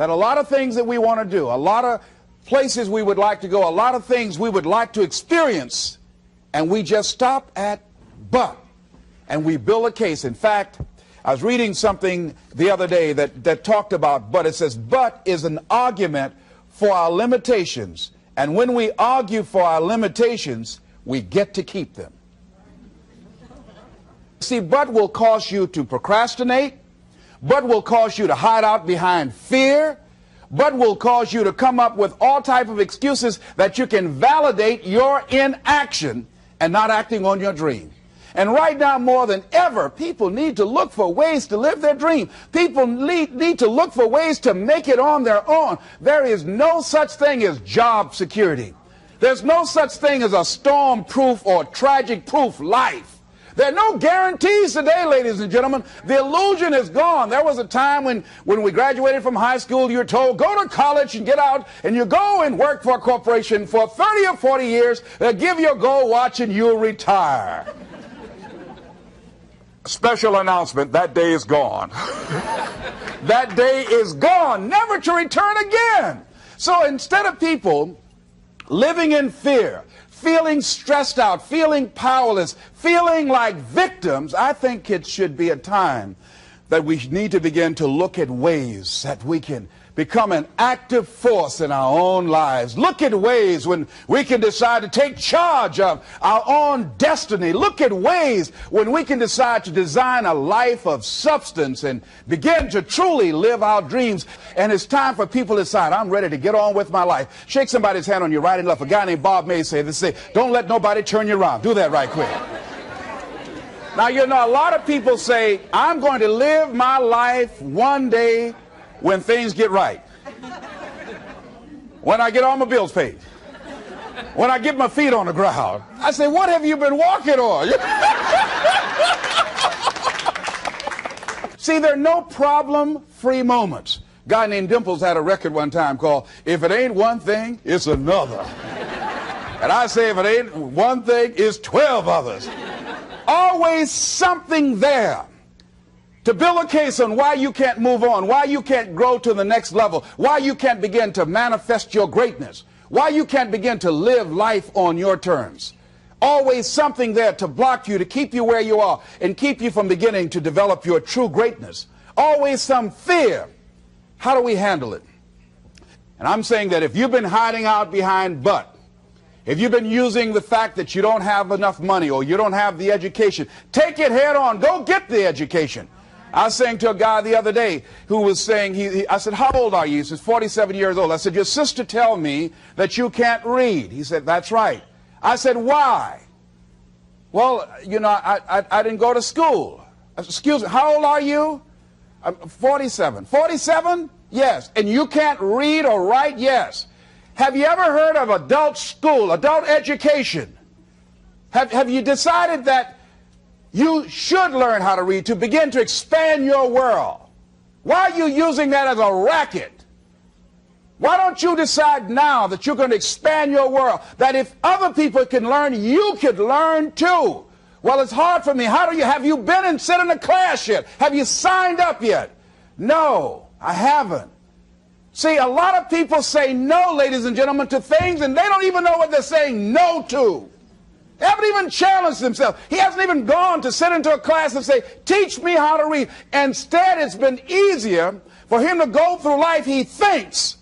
that a lot of things that we want to do, a lot of places we would like to go, a lot of things we would like to experience, and we just stop at but, and we build a case. In fact, I was reading something the other day that talked about but. It says, but is an argument for our limitations, and when we argue for our limitations, we get to keep them. See, but will cause you to procrastinate, but will cause you to hide out behind fear, but will cause you to come up with all type of excuses that you can validate your inaction and not acting on your dream. And right now, more than ever, people need to look for ways to live their dream. People need to look for ways to make it on their own. There is no such thing as job security. There's no such thing as a storm-proof or tragic-proof life. There are no guarantees today, ladies and gentlemen. The illusion is gone. There was a time when we graduated from high school, you were told, go to college and get out, and you go and work for a corporation for 30 or 40 years. They'll give you a gold watch and you'll retire. Special announcement, that day is gone. That day is gone, never to return again. So instead of people living in fear, feeling stressed out, feeling powerless, feeling like victims, I think it should be a time that we need to begin to look at ways that we can become an active force in our own lives. Look at ways when we can decide to take charge of our own destiny. Look at ways when we can decide to design a life of substance and begin to truly live our dreams. And it's time for people to decide, I'm ready to get on with my life. Shake somebody's hand on your right and left. A guy named Bob May said this, don't let nobody turn you around. Do that right quick. Now, you know, a lot of people say, I'm going to live my life one day when things get right, when I get all my bills paid, when I get my feet on the ground. I say, what have you been walking on? See, there are no problem-free moments. A guy named Dimples had a record one time called, If It Ain't One Thing, It's Another. And I say, if it ain't one thing, it's 12 others. Always something there to build a case on why you can't move on, why you can't grow to the next level, why you can't begin to manifest your greatness, why you can't begin to live life on your terms. Always something there to block you, to keep you where you are, and keep you from beginning to develop your true greatness. Always some fear. How do we handle it? And I'm saying that if you've been hiding out behind but, if you've been using the fact that you don't have enough money or you don't have the education, take it head on. Go get the education. I was saying to a guy the other day who was saying, I said, how old are you? He says, 47 years old. I said, your sister tell me that you can't read. He said, that's right. I said, why? Well, you know, I didn't go to school. I said, excuse me, how old are you? I'm 47. 47? Yes. And you can't read or write? Yes. Have you ever heard of adult school, adult education? Have you decided that you should learn how to read to begin to expand your world? Why are you using that as a racket? Why don't you decide now that you're going to expand your world, that if other people can learn, you could learn too? Well, it's hard for me. Have you been and sat in a class yet? Have you signed up yet? No, I haven't. See, a lot of people say no, ladies and gentlemen, to things, and they don't even know what they're saying no to. They haven't even challenged themselves. He hasn't even gone to sit into a class and say, teach me how to read. Instead, it's been easier for him to go through life, he thinks,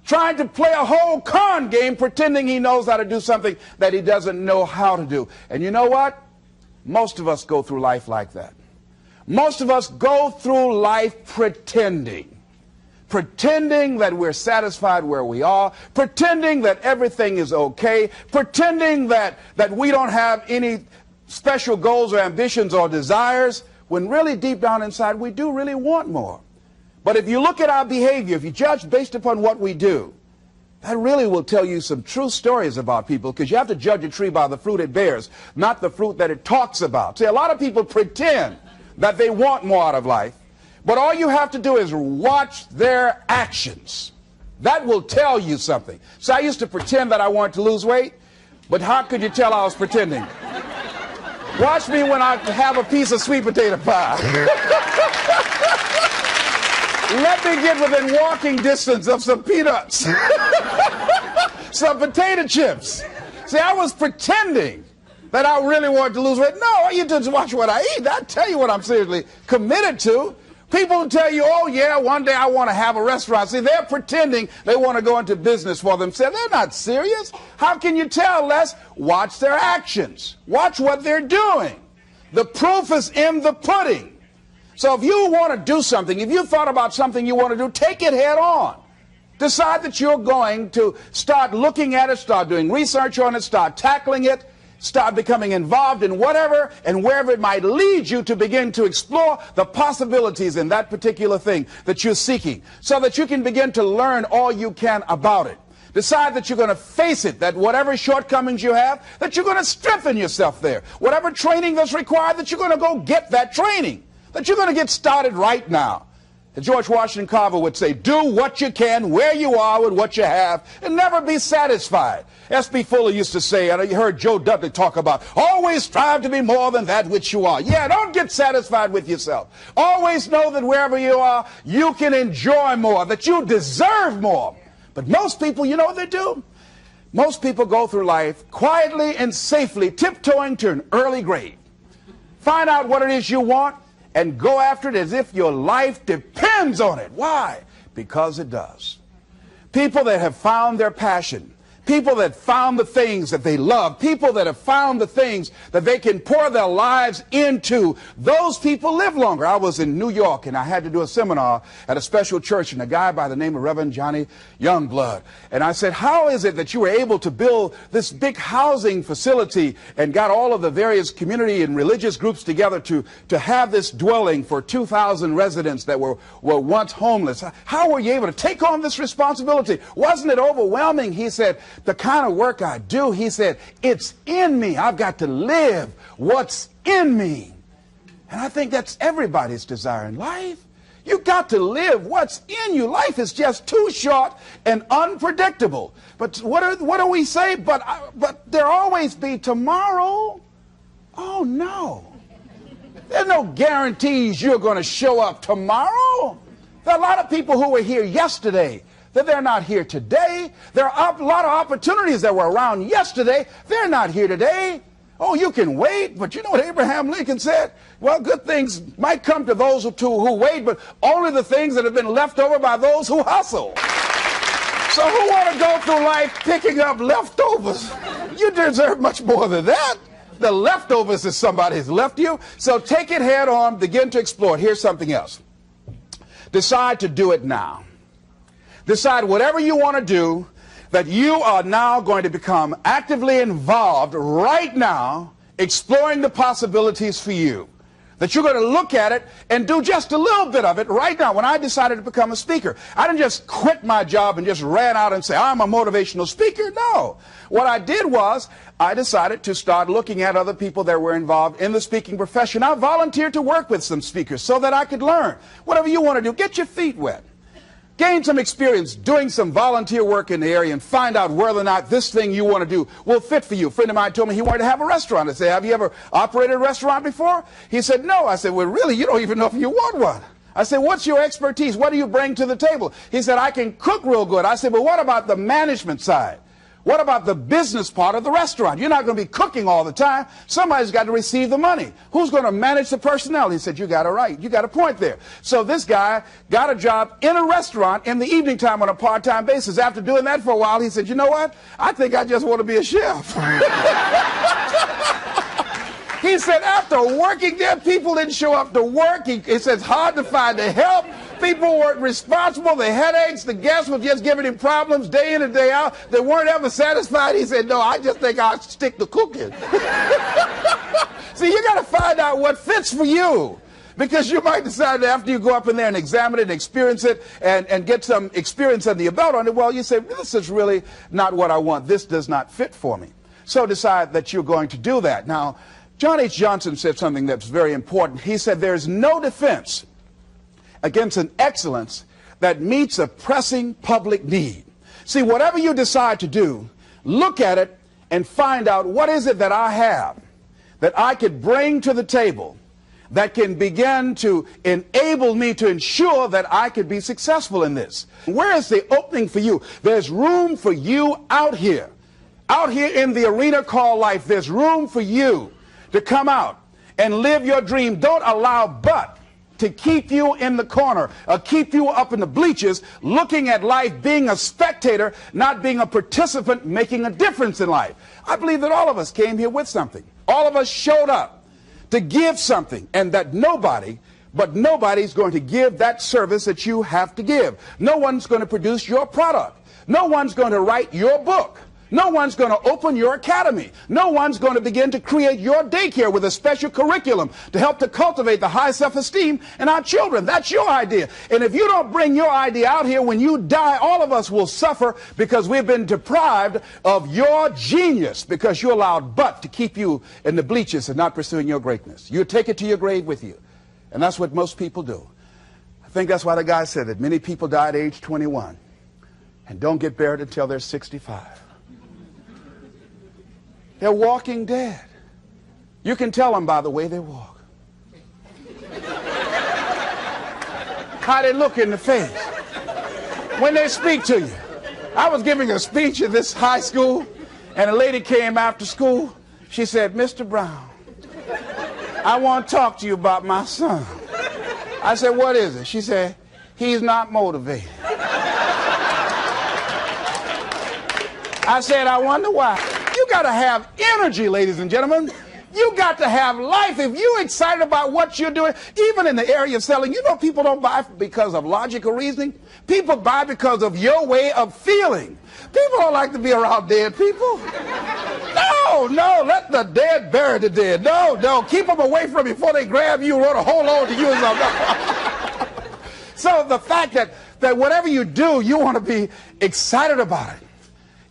trying to play a whole con game, pretending he knows how to do something that he doesn't know how to do. And you know what? Most of us go through life like that. Most of us go through life pretending that we're satisfied where we are, pretending that everything is okay, pretending that we don't have any special goals or ambitions or desires, when really deep down inside we do really want more. But if you look at our behavior, if you judge based upon what we do, that really will tell you some true stories about people, because you have to judge a tree by the fruit it bears, not the fruit that it talks about. See, a lot of people pretend that they want more out of life, but all you have to do is watch their actions. That will tell you something. So I used to pretend that I wanted to lose weight, but how could you tell I was pretending? Watch me when I have a piece of sweet potato pie. Let me get within walking distance of some peanuts, some potato chips. See, I was pretending that I really wanted to lose weight. No, all you do is watch what I eat. I tell you what I'm seriously committed to. People tell you, oh yeah, one day I want to have a restaurant. See, they're pretending they want to go into business for themselves. They're not serious. How can you tell, Les? Watch their actions. Watch what they're doing. The proof is in the pudding. So if you want to do something, if you thought about something you want to do, take it head on. Decide that you're going to start looking at it, start doing research on it, start tackling it. Start becoming involved in whatever and wherever it might lead you to begin to explore the possibilities in that particular thing that you're seeking so that you can begin to learn all you can about it. Decide that you're going to face it, that whatever shortcomings you have, that you're going to strengthen yourself there. Whatever training that's required, that you're going to go get that training, that you're going to get started right now. And George Washington Carver would say, do what you can where you are with what you have and never be satisfied. S.B. Fuller used to say, and you heard Joe Dudley talk about, always strive to be more than that which you are. Yeah, don't get satisfied with yourself. Always know that wherever you are, you can enjoy more, that you deserve more. But most people, you know what they do? Most people go through life quietly and safely tiptoeing to an early grave. Find out what it is you want and go after it as if your life depends on it. Why? Because it does. People that have found their passion, people that found the things that they love, people that have found the things that they can pour their lives into, those people live longer. I was in New York and I had to do a seminar at a special church, and a guy by the name of Reverend Johnny Youngblood. And I said, how is it that you were able to build this big housing facility and got all of the various community and religious groups together to have this dwelling for 2,000 residents that were once homeless? How were you able to take on this responsibility? Wasn't it overwhelming? He said, the kind of work I do, he said, it's in me. I've got to live what's in me. And I think that's everybody's desire in life. You've got to live what's in you. Life is just too short and unpredictable. But what do we say? But there'll always be tomorrow. Oh, no. There's no guarantees you're going to show up tomorrow. There are a lot of people who were here yesterday that they're not here today. There are a lot of opportunities that were around yesterday. They're not here today. Oh, you can wait, but you know what Abraham Lincoln said? Well, good things might come to those who wait, but only the things that have been left over by those who hustle. So who want to go through life picking up leftovers? You deserve much more than that. The leftovers is somebody's left you. So take it head on, begin to explore it. Here's something else. Decide to do it now. Decide whatever you want to do, that you are now going to become actively involved right now, exploring the possibilities for you. That you're going to look at it and do just a little bit of it right now. When I decided to become a speaker, I didn't just quit my job and just ran out and say, I'm a motivational speaker. No. What I did was I decided to start looking at other people that were involved in the speaking profession. I volunteered to work with some speakers so that I could learn. Whatever you want to do, get your feet wet. Gain some experience doing some volunteer work in the area and find out whether or not this thing you want to do will fit for you. A friend of mine told me he wanted to have a restaurant. I said, have you ever operated a restaurant before? He said, no. I said, well, really, you don't even know if you want one. I said, what's your expertise? What do you bring to the table? He said, I can cook real good. I said, but what about the management side? What about the business part of the restaurant? You're not going to be cooking all the time. Somebody's got to receive the money. Who's going to manage the personnel? He said, you got it right. You got a point there. So this guy got a job in a restaurant in the evening time on a part-time basis. After doing that for a while, he said, you know what? I think I just want to be a chef. He said, after working there, people didn't show up to work. He said, it's hard to find the help. People weren't responsible. The headaches, the guests were just giving him problems day in and day out. They weren't ever satisfied. He said, no, I just think I'll stick to cooking. See, you got to find out what fits for you. Because you might decide that after you go up in there and examine it and experience it and get some experience under your belt on it, well, you say, this is really not what I want. This does not fit for me. So decide that you're going to do that. Now, John H. Johnson said something that's very important. He said, there's no defense against an excellence that meets a pressing public need. See, whatever you decide to do, look at it and find out what is it that I have that I could bring to the table that can begin to enable me to ensure that I could be successful in this. Where is the opening for you? There's room for you out here in the arena called life. There's room for you to come out and live your dream. Don't allow but to keep you in the corner, or keep you up in the bleachers, looking at life, being a spectator, not being a participant, making a difference in life. I believe that all of us came here with something. All of us showed up to give something, and that nobody's going to give that service that you have to give. No one's going to produce your product. No one's going to write your book. No one's going to open your academy. No one's going to begin to create your daycare with a special curriculum to help to cultivate the high self-esteem in our children. That's your idea. And if you don't bring your idea out here, when you die, all of us will suffer because we've been deprived of your genius, because you allowed but to keep you in the bleachers and not pursuing your greatness. You take it to your grave with you. And that's what most people do. I think that's why the guy said that many people die at age 21 and don't get buried until they're 65. They're walking dead. You can tell them by the way they walk. How they look in the face when they speak to you. I was giving a speech at this high school, and a lady came after school. She said, "Mr. Brown, I want to talk to you about my son." I said, "What is it?" She said, "He's not motivated." I said, "I wonder why." You got to have energy, ladies and gentlemen. You got to have life. If you're excited about what you're doing, even in the area of selling, you know, people don't buy because of logical reasoning. People buy because of your way of feeling. People don't like to be around dead people. No, let the dead bury the dead. No, keep them away from you before they grab you and want to hold on to you or something. So the fact that whatever you do, you want to be excited about it.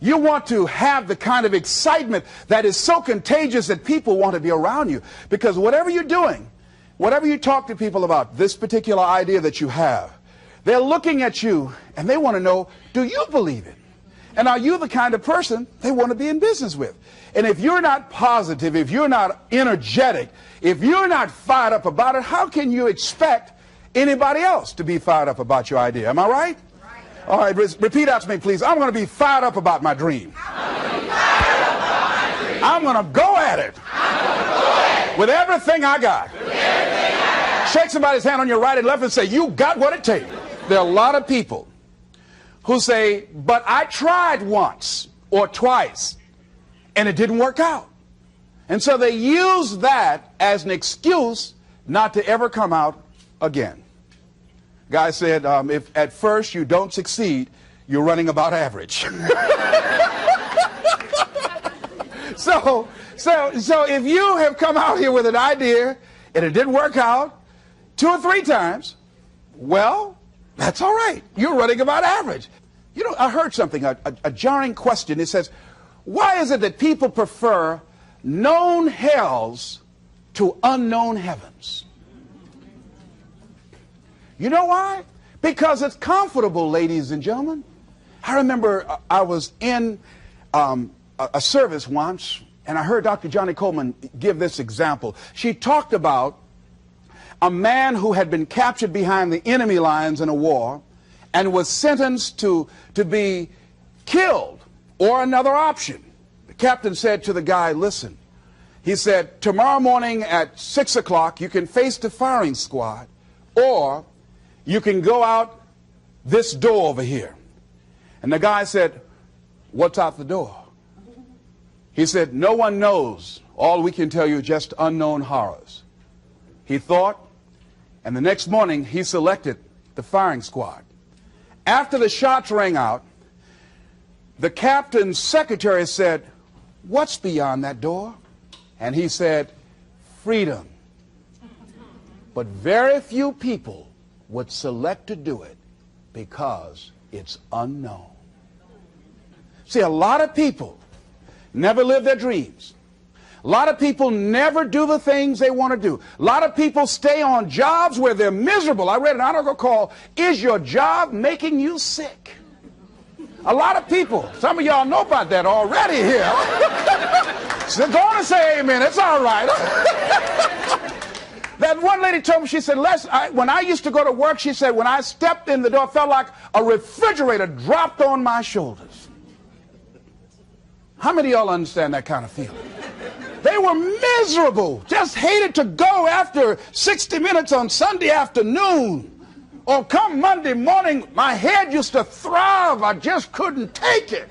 You want to have the kind of excitement that is so contagious that people want to be around you. Because whatever you're doing, whatever you talk to people about, this particular idea that you have, they're looking at you and they want to know, do you believe it? And are you the kind of person they want to be in business with? And if you're not positive, if you're not energetic, if you're not fired up about it, how can you expect anybody else to be fired up about your idea? Am I right? All right, repeat out to me, please. I'm going to be fired up about my dream. I'm going to go at it with everything I got. Shake somebody's hand on your right and left and say, "You got what it takes." There are a lot of people who say, "But I tried once or twice and it didn't work out." And so they use that as an excuse not to ever come out again. Guy said, if at first you don't succeed, you're running about average. So if you have come out here with an idea and it didn't work out 2 or 3 times, well, that's all right. You're running about average. You know, I heard something, a jarring question. It says, why is it that people prefer known hells to unknown heavens? You know why? Because it's comfortable, ladies and gentlemen. I remember I was in a service once, and I heard Dr. Johnny Coleman give this example. She talked about a man who had been captured behind the enemy lines in a war and was sentenced to be killed or another option. The captain said to the guy, "Listen," he said, "tomorrow morning at 6 o'clock you can face the firing squad, or you can go out this door over here." And the guy said, "What's out the door?" He said, "No one knows. All we can tell you is just unknown horrors." He thought, and the next morning he selected the firing squad. After the shots rang out, the captain's secretary said, "What's beyond that door?" And he said, "Freedom." But very few people would select to do it because it's unknown. See, a lot of people never live their dreams. A lot of people never do the things they want to do. A lot of people stay on jobs where they're miserable. I read an article called, "Is Your Job Making You Sick?" A lot of people, some of y'all know about that already here. So go on and say amen. It's all right. And one lady told me, she said, Les, when I used to go to work, she said, when I stepped in the door, it felt like a refrigerator dropped on my shoulders. How many of y'all understand that kind of feeling? They were miserable, just hated to go after 60 minutes on Sunday afternoon. Or come Monday morning, my head used to throb. I just couldn't take it.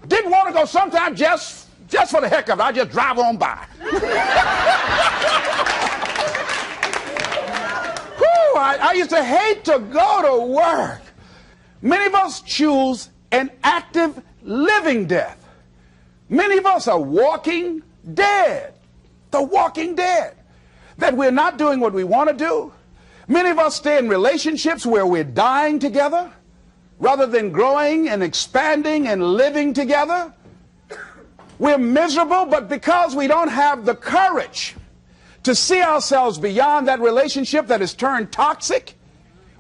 Didn't want to go sometimes just for the heck of it. I just drive on by. Whew, I used to hate to go to work. Many of us choose an active living death. Many of us are walking dead. The walking dead. That we're not doing what we want to do. Many of us stay in relationships where we're dying together rather than growing and expanding and living together. We're miserable, but because we don't have the courage to see ourselves beyond that relationship that has turned toxic,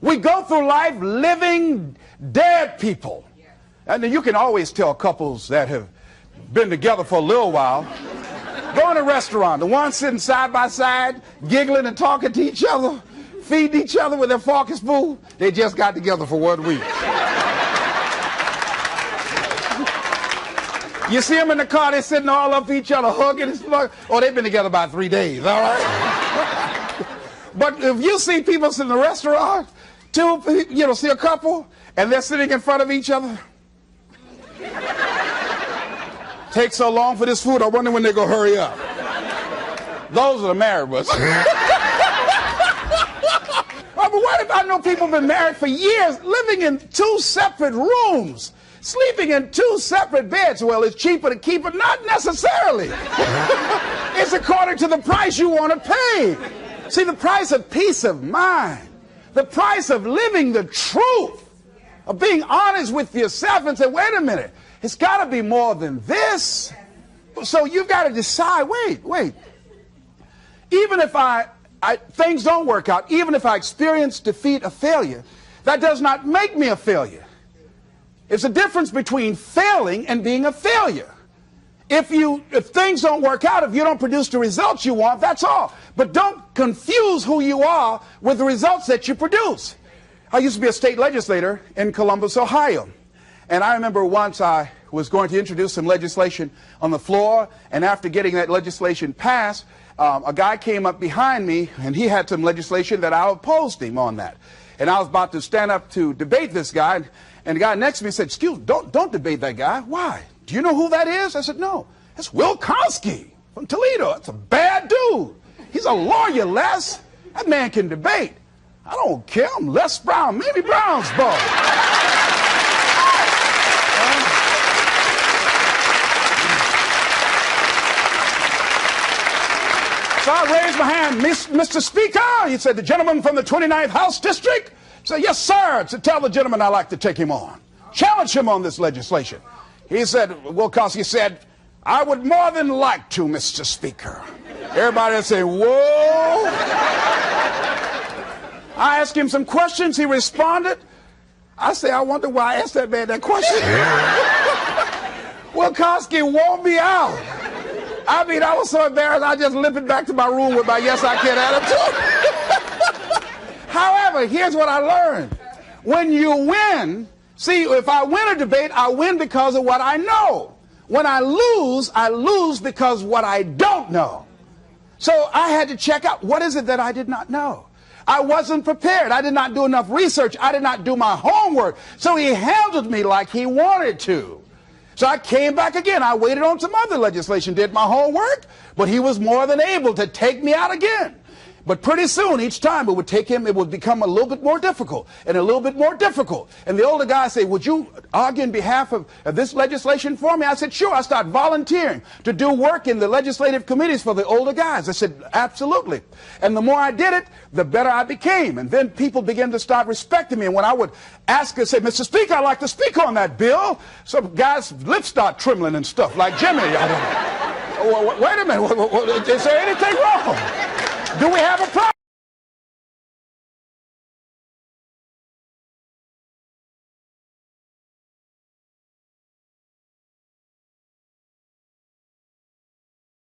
we go through life living dead people. And you can always tell couples that have been together for a little while. Go in a restaurant, the ones sitting side by side, giggling and talking to each other, feeding each other with their fork and spoon, they just got together for 1 week. You see them in the car, they're sitting all up each other, hugging and stuff. Oh, they've been together about 3 days, all right? But if you see people in the restaurant, see a couple, and they're sitting in front of each other. Takes so long for this food, I wonder when they're going to hurry up. Those are the married ones. Oh, but what if I know people have been married for years, living in 2 separate rooms, sleeping in 2 separate beds? Well, it's cheaper to keep it. Not necessarily. It's according to the price you want to pay. See, the price of peace of mind, the price of living the truth, of being honest with yourself and say, wait a minute, it's got to be more than this. So you've got to decide, wait. Even if things don't work out, even if I experience defeat or failure, that does not make me a failure. It's a difference between failing and being a failure. If things don't work out, if you don't produce the results you want, that's all. But don't confuse who you are with the results that you produce. I used to be a state legislator in Columbus, Ohio. And I remember once I was going to introduce some legislation on the floor, and after getting that legislation passed, a guy came up behind me, and he had some legislation that I opposed him on that. And I was about to stand up to debate this guy, and the guy next to me said, excuse me, don't debate that guy. Why? Do you know who that is? I said, no. That's Will Kosky from Toledo. That's a bad dude. He's a lawyer, Les. That man can debate. I don't care. I'm Les Brown, maybe Brown's boy. So I raised my hand, Mr. Speaker. He said, the gentleman from the 29th House District? I said, yes, sir. To tell the gentleman I'd like to take him on. Challenge him on this legislation. He said, Will Kosky said, I would more than like to, Mr. Speaker. Everybody would say, whoa. I asked him some questions. He responded. I say, I wonder why I asked that man that question. Will Kosky wore me out. I mean, I was so embarrassed, I just limped back to my room with my yes, I can attitude. However, here's what I learned. When you win, see, if I win a debate, I win because of what I know. When I lose because of what I don't know. So I had to check out, what is it that I did not know? I wasn't prepared. I did not do enough research. I did not do my homework. So he handled me like he wanted to. So I came back again. I waited on some other legislation, did my homework, but he was more than able to take me out again. But pretty soon, each time it would become a little bit more difficult and a little bit more difficult. And the older guy said, would you argue in behalf of this legislation for me? I said, sure. I started volunteering to do work in the legislative committees for the older guys. I said, absolutely. And the more I did it, the better I became. And then people began to start respecting me. And when I would ask and say, Mr. Speaker, I'd like to speak on that bill, some guys' lips start trembling and stuff, like Jimmy. I don't know. Wait a minute. Is there anything wrong? Do we have a problem?